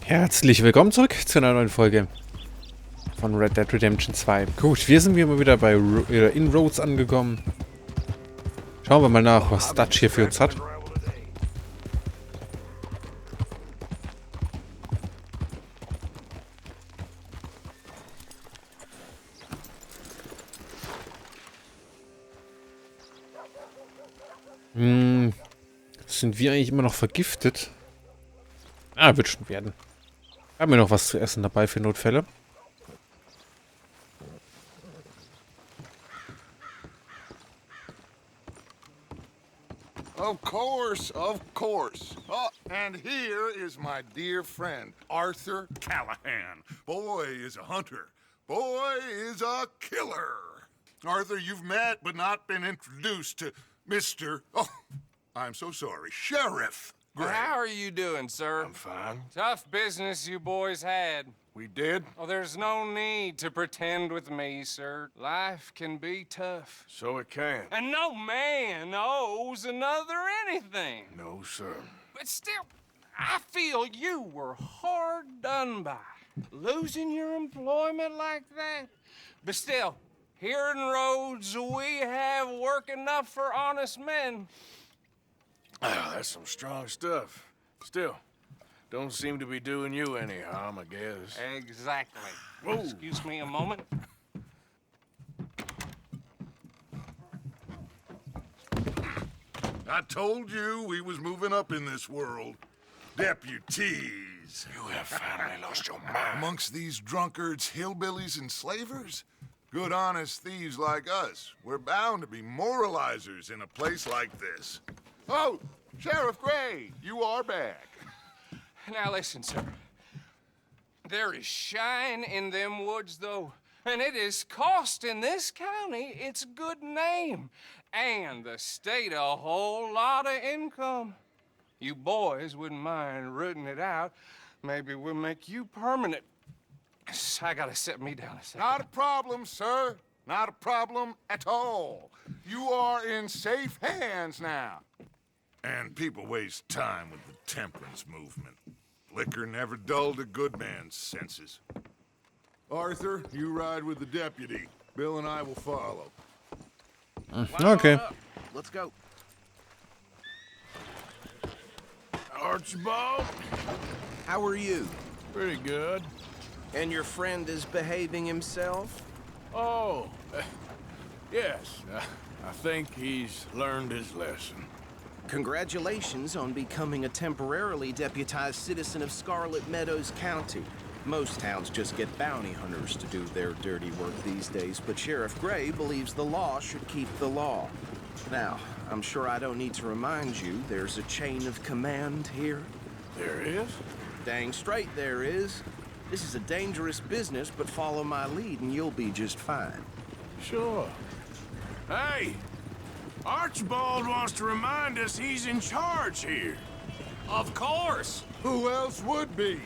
Herzlich willkommen zurück zu einer neuen Folge von Red Dead Redemption 2. Gut, wir sind wieder bei Inroads angekommen. Schauen wir mal nach, was Dutch hier für uns hat. Sind wir eigentlich immer noch vergiftet? Ah, wird schon werden. Haben wir noch was zu essen dabei für Notfälle? Of course, of course. Oh, and here is my dear friend, Arthur Callahan. Boy is a hunter. Boy is a killer. Arthur, you've met but not been introduced to Mr. Oh, I'm so sorry, Sheriff Gray. How are you doing, sir? I'm fine. Tough business you boys had. We did? Oh, there's no need to pretend with me, sir. Life can be tough. So it can. And no man owes another anything. No, sir. But still, I feel you were hard done by. Losing your employment like that. But still, here in Rhodes, we have work enough for honest men. Oh, that's some strong stuff. Still, don't seem to be doing you any harm, I guess. Exactly. Whoa. Excuse me a moment. I told you we was moving up in this world. Deputies. You have finally lost your mind. Amongst these drunkards, hillbillies, and slavers? Good honest thieves like us. We're bound to be moralizers in a place like this. Oh, Sheriff Gray, you are back. Now listen, sir. There is shine in them woods, though, and it is costing this county its good name, and the state a whole lot of income. You boys wouldn't mind rooting it out. Maybe we'll make you permanent. I gotta set me down a second. Not a problem, sir. Not a problem at all. You are in safe hands now. And people waste time with the temperance movement. Liquor never dulled a good man's senses. Arthur, you ride with the deputy. Bill and I will follow. Okay. Let's go. Archibald? How are you? Pretty good. And your friend is behaving himself? Oh, yes. I think he's learned his lesson. Congratulations on becoming a temporarily deputized citizen of Scarlet Meadows County. Most towns just get bounty hunters to do their dirty work these days, but Sheriff Gray believes the law should keep the law. Now, I'm sure I don't need to remind you there's a chain of command here. There is? Dang straight there is. This is a dangerous business, but follow my lead and you'll be just fine. Sure. Hey! Archibald wants to remind us he's in charge here. Of course. Who else would be?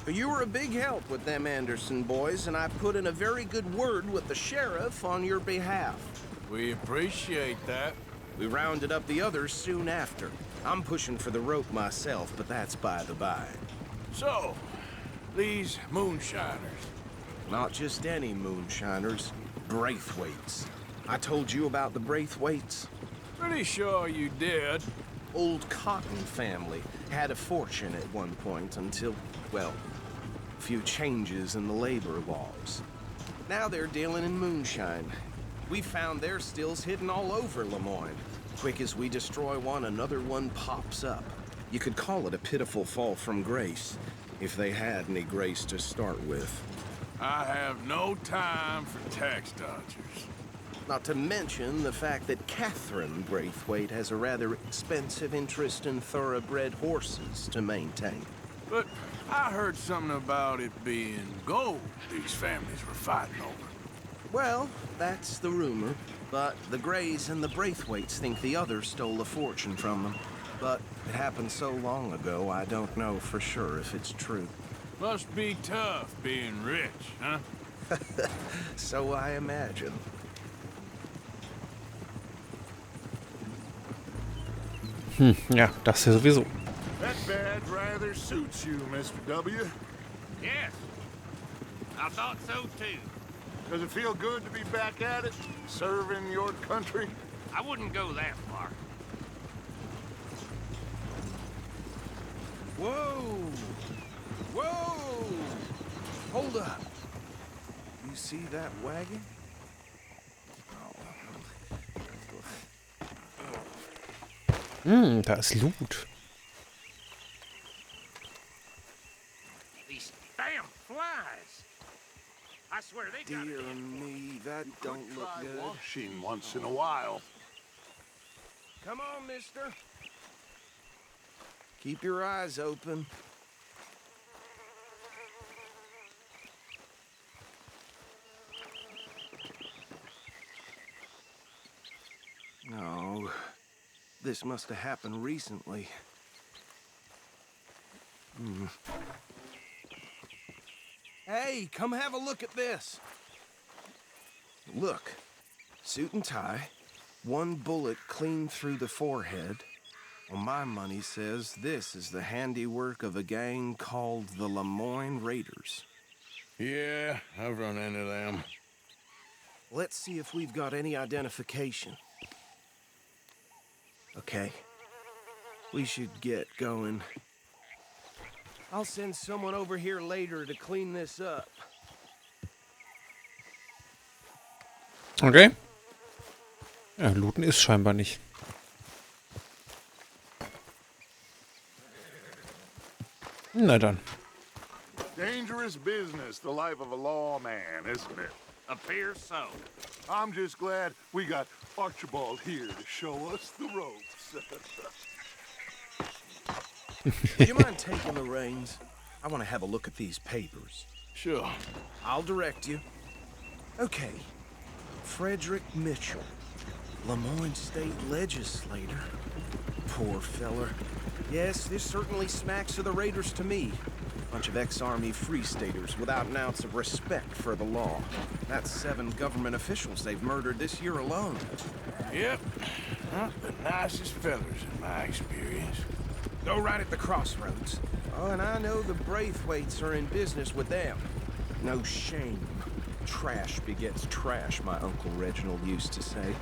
You were a big help with them Anderson boys, and I put in a very good word with the sheriff on your behalf. We appreciate that. We rounded up the others soon after. I'm pushing for the rope myself, but that's by the by. So, these moonshiners. Not just any moonshiners, Braithwaites. I told you about the Braithwaites? Pretty sure you did. Old Cotton family had a fortune at one point until, well, a few changes in the labor laws. Now they're dealing in moonshine. We found their stills hidden all over Lemoyne. Quick as we destroy one, another one pops up. You could call it a pitiful fall from grace, if they had any grace to start with. I have no time for tax dodgers. Not to mention the fact that Catherine Braithwaite has a rather expensive interest in thoroughbred horses to maintain. But I heard something about it being gold these families were fighting over. Well, that's the rumor. But the Grays and the Braithwaites think the others stole a fortune from them. But it happened so long ago, I don't know for sure if it's true. Must be tough being rich, huh? So I imagine. Ja, das hier sowieso. That badge rather suits you, Mr. W. Yes, I thought so too. Does it feel good to be back at it, serving your country? I wouldn't go that far. Whoa! Whoa! Hold up. You see that wagon? Da ist Loot. These damn flies. I swear they got Dear it. me, that don't look Try good. washing once in a while. Come on, mister. Keep your eyes open. No, this must have happened recently. Hey, come have a look at this. Look, suit and tie, one bullet clean through the forehead. Well, my money says this is the handiwork of a gang called the Lemoyne Raiders. Yeah, I've run into them. Let's see if we've got any identification. Okay. We should get going. I'll send someone over here later to clean this up. Okay. Ja, looten ist scheinbar nicht. Na dann. Dangerous business, the life of a lawman, isn't it? Appears so. I'm just glad we got Archibald here to show us the ropes. Do you mind taking the reins? I want to have a look at these papers. Sure. I'll direct you. Okay. Frederick Mitchell, Lemoyne State Legislator. Poor feller. Yes, this certainly smacks of the Raiders to me. Bunch of ex-Army Free Staters without an ounce of respect for the law. That's 7 government officials they've murdered this year alone. Yep. Not the nicest fellers in my experience. Go right at the crossroads. Oh, and I know the Braithwaites are in business with them. No shame. Trash begets trash, my Uncle Reginald used to say.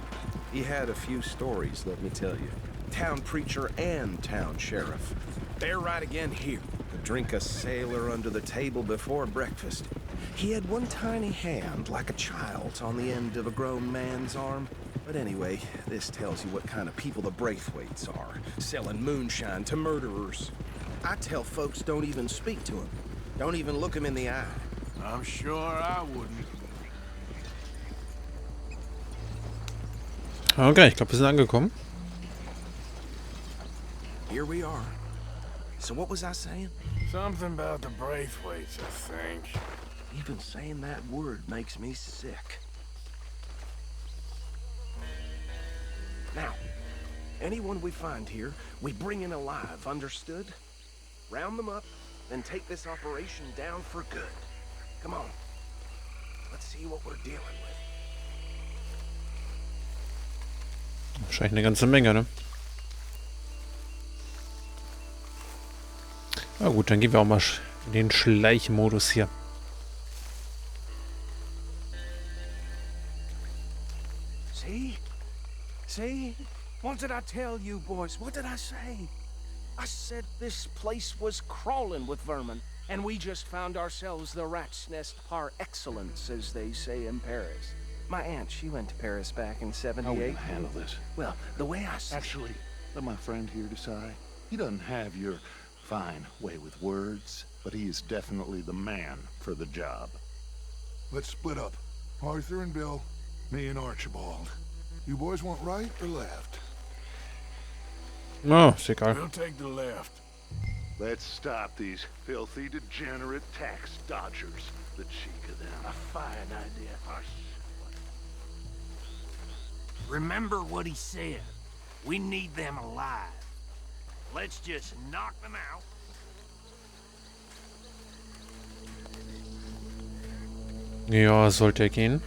He had a few stories, let me tell you. Town preacher and town sheriff. They're right again here. Could drink a sailor under the table before breakfast. He had one tiny hand, like a child's, on the end of a grown man's arm. But anyway, this tells you what kind of people the Braithwaites are. Selling moonshine to murderers. I tell folks don't even speak to him. Don't even look him in the eye. I'm sure I wouldn't. Okay, ich glaube, wir sind angekommen. Here we are. So what was I saying? Something about the Braithwaites, I think. Even saying that word makes me sick. Now, anyone we find here, we bring in alive, understood? Round them up, then take this operation down for good. Come on. Let's see what we're dealing with. Wahrscheinlich eine ganze Menge, ne? Na gut, dann gehen wir auch mal in den Schleichmodus hier. See? See? What did I tell you, boys? What did I say? I said this place was crawling with vermin, and we just found ourselves the rat's nest par excellence, as they say in Paris. My aunt, she went to Paris back in How are we '78. gonna handle this? Well, the way I see Actually, let my friend here decide. He doesn't have your fine way with words, but he is definitely the man for the job. Let's split up. Arthur and Bill, me and Archibald. You boys want right or left? Oh, ist egal. We'll take the left. Let's stop these filthy, degenerate tax dodgers. The cheek of them. A fine idea. Remember what he said. We need them alive. Let's just knock them out. Ja, sollte er gehen.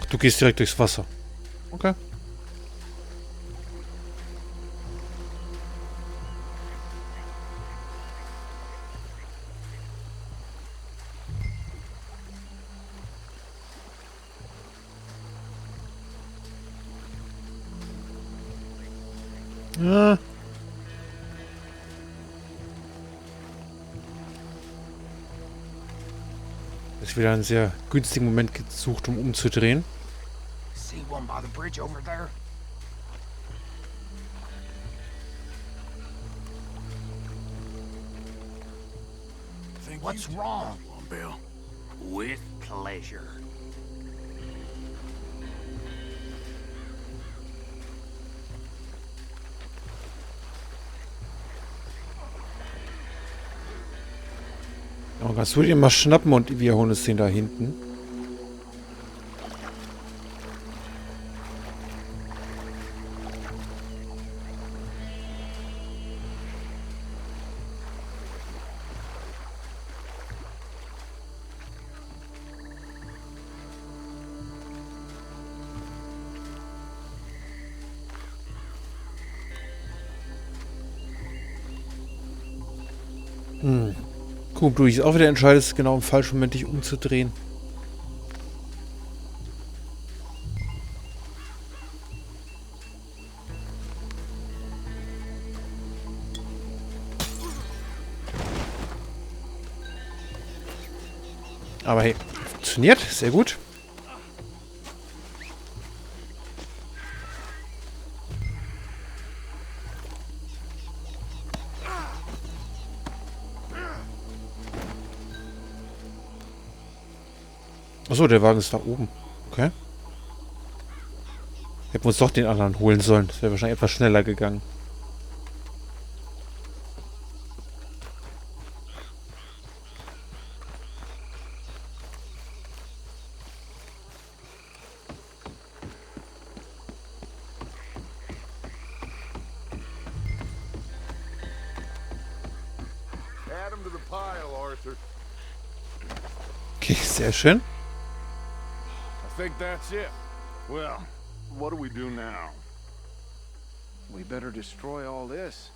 Ach, du gehst direkt durchs Wasser. Okay. Ja. Ist wieder ein sehr günstigen Moment gesucht, um umzudrehen. See one by the bridge over there? What's wrong? Bill. With pleasure. Oh, kannst du dir mal schnappen und wir holen es den da hinten. Guck, du dich auch wieder entscheidest, genau im falschen Moment dich umzudrehen. Aber hey, funktioniert, sehr gut. Achso, der Wagen ist da oben. Okay. Hätten wir uns doch den anderen holen sollen. Das wäre wahrscheinlich etwas schneller gegangen. Add 'em to the pile, Arthur. Okay, sehr schön. I think that's it. Well, what do we do now? We better destroy all this.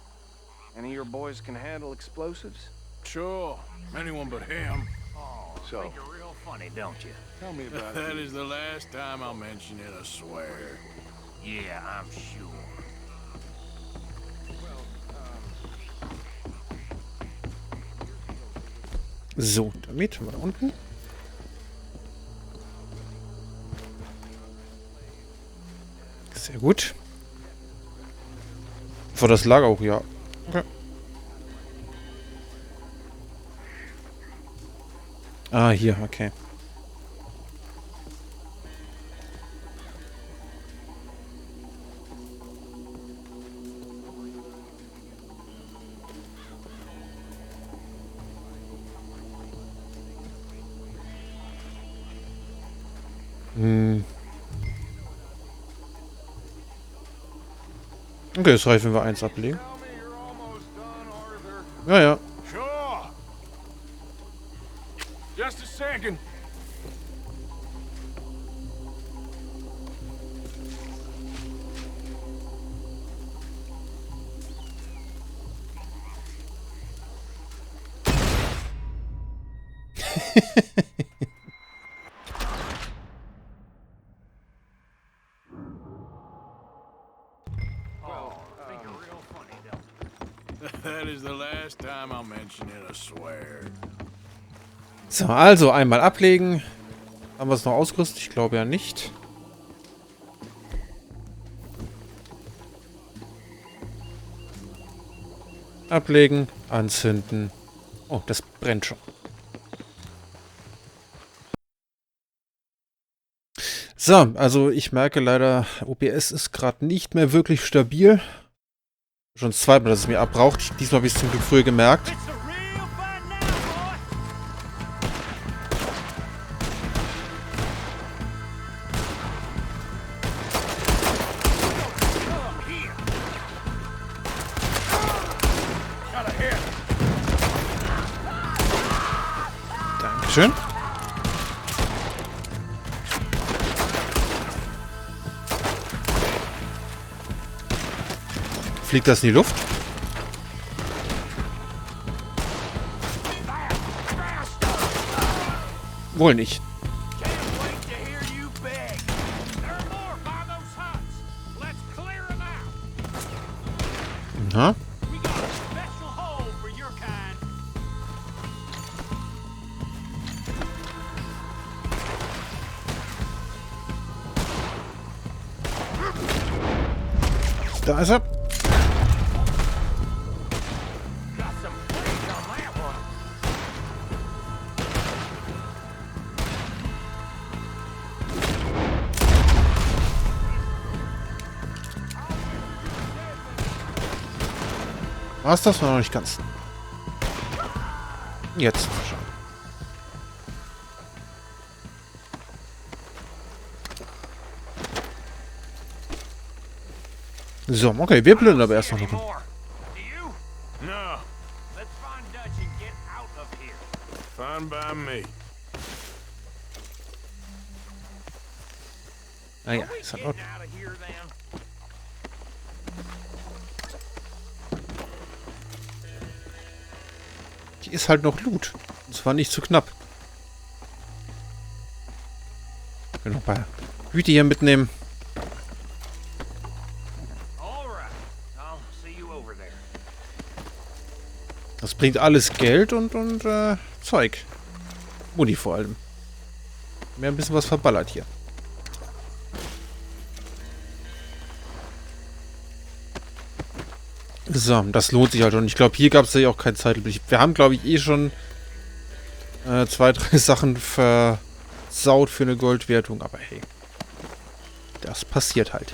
Any of your boys can handle explosives? Sure. Anyone but him. So, Think you're real funny, don't you? tell me about That the- is the last time I'll mention it, I swear. Yeah, I'm sure. So, damit mal da unten. Sehr gut. Vor das Lager auch, ja. Okay. Ah, hier, okay. Okay, es reicht, wenn wir eins ablegen. Tell me you're almost done, Arthur. Ja, ja. Sure. Just a second. Think you're real funny, don't you? That is the last time I'll mention it, I swear. So, also einmal ablegen. Haben wir es noch ausgerüstet? Ich glaube ja nicht. Ablegen, anzünden. Oh, das brennt schon. So, also ich merke leider, OBS ist gerade nicht mehr wirklich stabil. Schon zweimal, dass es mir abbraucht. Diesmal habe ich es zum Glück früher gemerkt. It's a real fight now, boy! Here. Got a hit. Dankeschön. Fliegt das in die Luft? Wohl nicht. Can't wait to hear you beg. There are more by those huts. Let's clear them out. Da ist er. Was? Das war noch nicht ganz. Jetzt schon. So, okay, wir blenden aber erst noch mal. No. Let's find Dutch and get out of here. Fine by me. Ah ja, ist halt auch. Getting out of here then. Hier ist halt noch Loot. Und zwar nicht zu knapp. Ich will noch ein paar Hüte hier mitnehmen. All right. I'll see you over there. Das bringt alles Geld und Zeug. Muni vor allem. Wir haben ein bisschen was verballert hier. So, das lohnt sich halt schon. Ich glaube, hier gab es ja auch keinen Zeitblick. Wir haben, glaube ich, eh schon 2, 3 Sachen versaut für eine Goldwertung. Aber hey, das passiert halt.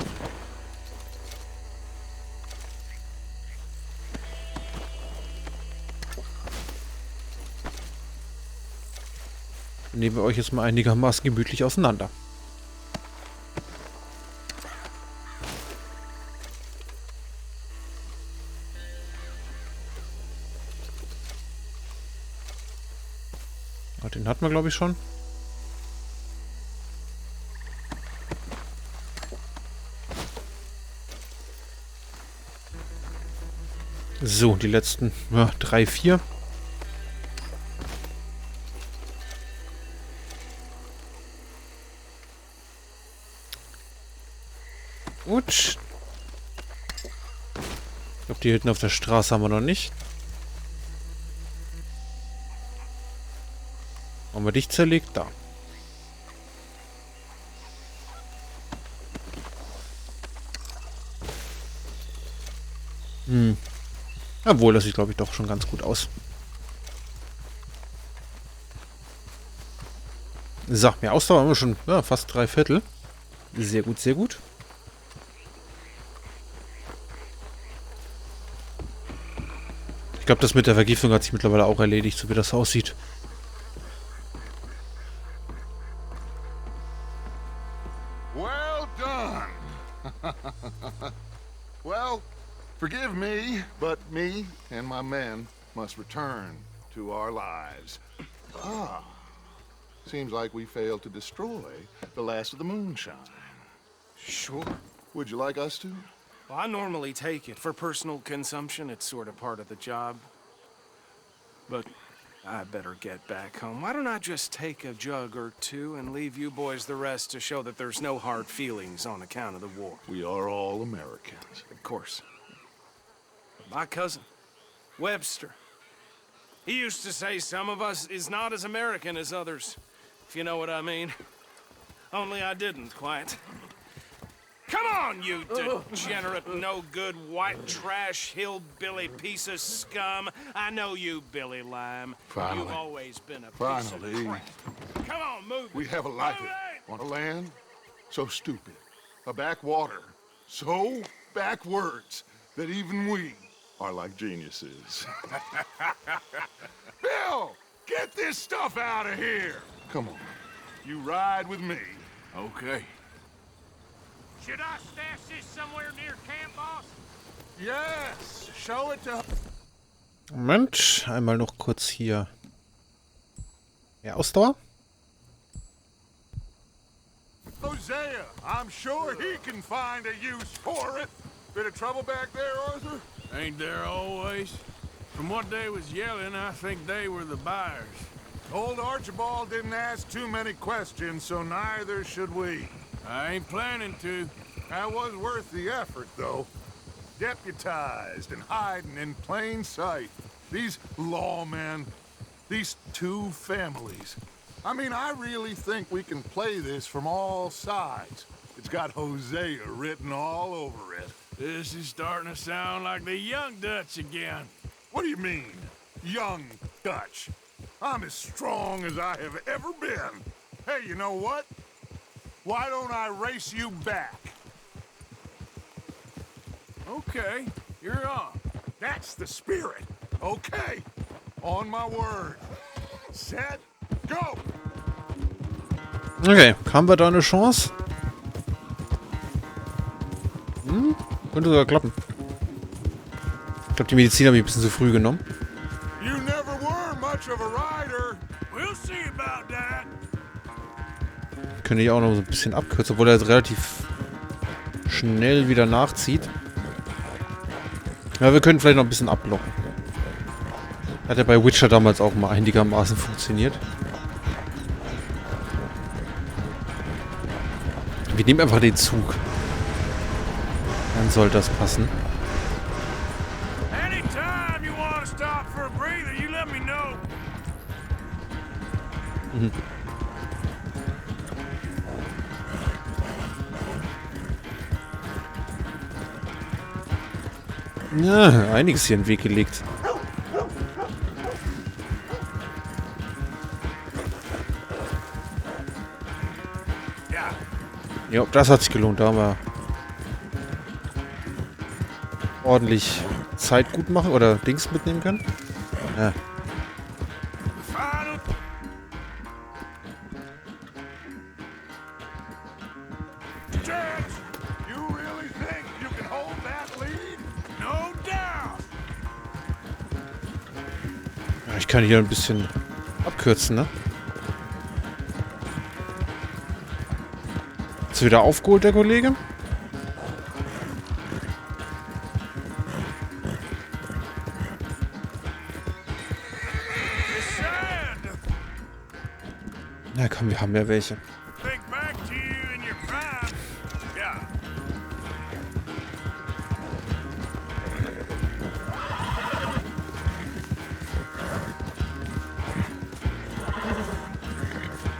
Nehmen wir euch jetzt mal einigermaßen gemütlich auseinander. Den hatten wir, glaube ich, schon. So, die letzten 3, 4. Gut. Ich glaube, die hinten auf der Straße haben wir noch nicht. Haben wir dich zerlegt? Da. Jawohl, das sieht, glaube ich, doch schon ganz gut aus. So, mehr Ausdauer haben wir schon fast 3/4. Sehr gut, sehr gut. Ich glaube, das mit der Vergiftung hat sich mittlerweile auch erledigt, so wie das aussieht. Well done. Well, forgive me, but me and my men must return to our lives. Ah, seems like we failed to destroy the last of the moonshine. Sure. Would you like us to? Well, I normally take it. For personal consumption, it's sort of part of the job. But I better get back home. Why don't I just take a jug or two and leave you boys the rest to show that there's no hard feelings on account of the war? We are all Americans. Of course. My cousin, Webster, he used to say some of us is not as American as others, if you know what I mean. Only I didn't quite. Come on, you degenerate, no-good, white trash, hillbilly piece of scum. I know you, Billy Lime. Finally. You've always been a piece Finally. of crap. Come on, move We it. have a life Move it. on a land so stupid, a backwater so backwards that even we are like geniuses. Bill, get this stuff out of here. Come on, you ride with me. Okay. Should I stash this somewhere near camp, boss? Yes, show it to... Moment, einmal noch kurz hier. Ja, Ausdauer. Hosea, I'm sure he can find a use for it. Bit of trouble back there, Arthur? Ain't there always? From what they was yelling, I think they were the buyers. Old Archibald didn't ask too many questions, so neither should we. I ain't planning to. That was worth the effort, though. Deputized and hiding in plain sight. These lawmen, these two families. I mean, I really think we can play this from all sides. It's got Hosea written all over it. This is starting to sound like the young Dutch again. What do you mean, young Dutch? I'm as strong as I have ever been. Hey, you know what? Why don't I race you back? Okay, you're on. That's the spirit. Okay. On my word. Set, go! Okay, haben wir da eine Chance? Könnte sogar klappen. Ich glaube, die Medizin habe ich ein bisschen zu früh genommen. You never were much of a rider. We'll see about that. Könnte ich auch noch so ein bisschen abkürzen, obwohl er jetzt relativ schnell wieder nachzieht. Ja, wir können vielleicht noch ein bisschen ablocken. Hat ja bei Witcher damals auch mal einigermaßen funktioniert. Wir nehmen einfach den Zug. Dann soll das passen. Anytime you want to stop for a breather, you let me know. Ja, einiges hier in den Weg gelegt. Ja, das hat sich gelohnt. Da haben wir ordentlich Zeit gut machen oder Dings mitnehmen können. Ja. Chance, you really think you can hold that lead? No doubt. Ja, ich kann hier ein bisschen abkürzen, ne? Ist wieder aufgeholt, der Kollege? Na komm, wir haben ja welche. Think back to you in your prime. Yeah.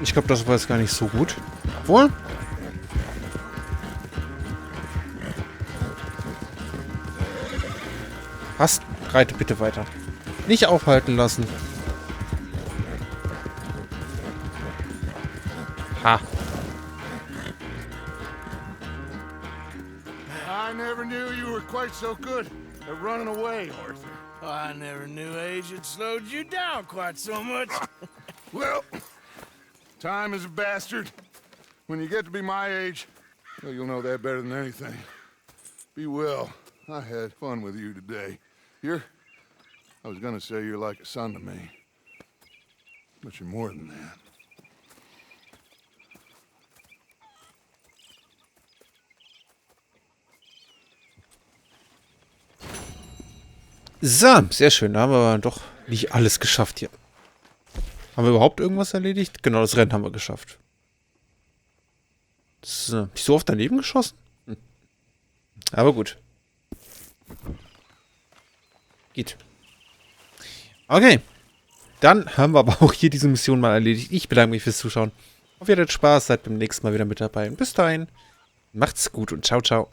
Ich glaube, das war jetzt gar nicht so gut. Wohl? Passt. Reite bitte weiter. Nicht aufhalten lassen. Ha. I never knew you were quite so good at running away, Arthur. I never knew age had slowed you down quite so much. Well, time is a bastard. When you get to be my age, well, you'll know that better than anything. Be well. I had fun with you today. I was gonna say you're like a son to me. But you're more than that. So, sehr schön. Da haben wir aber doch nicht alles geschafft hier. Haben wir überhaupt irgendwas erledigt? Genau, das Rennen haben wir geschafft. So, hab ich so oft daneben geschossen? Aber gut. Geht. Okay. Dann haben wir aber auch hier diese Mission mal erledigt. Ich bedanke mich fürs Zuschauen. Hoffe, ihr hattet Spaß. Seid beim nächsten Mal wieder mit dabei. Und bis dahin. Macht's gut und ciao, ciao.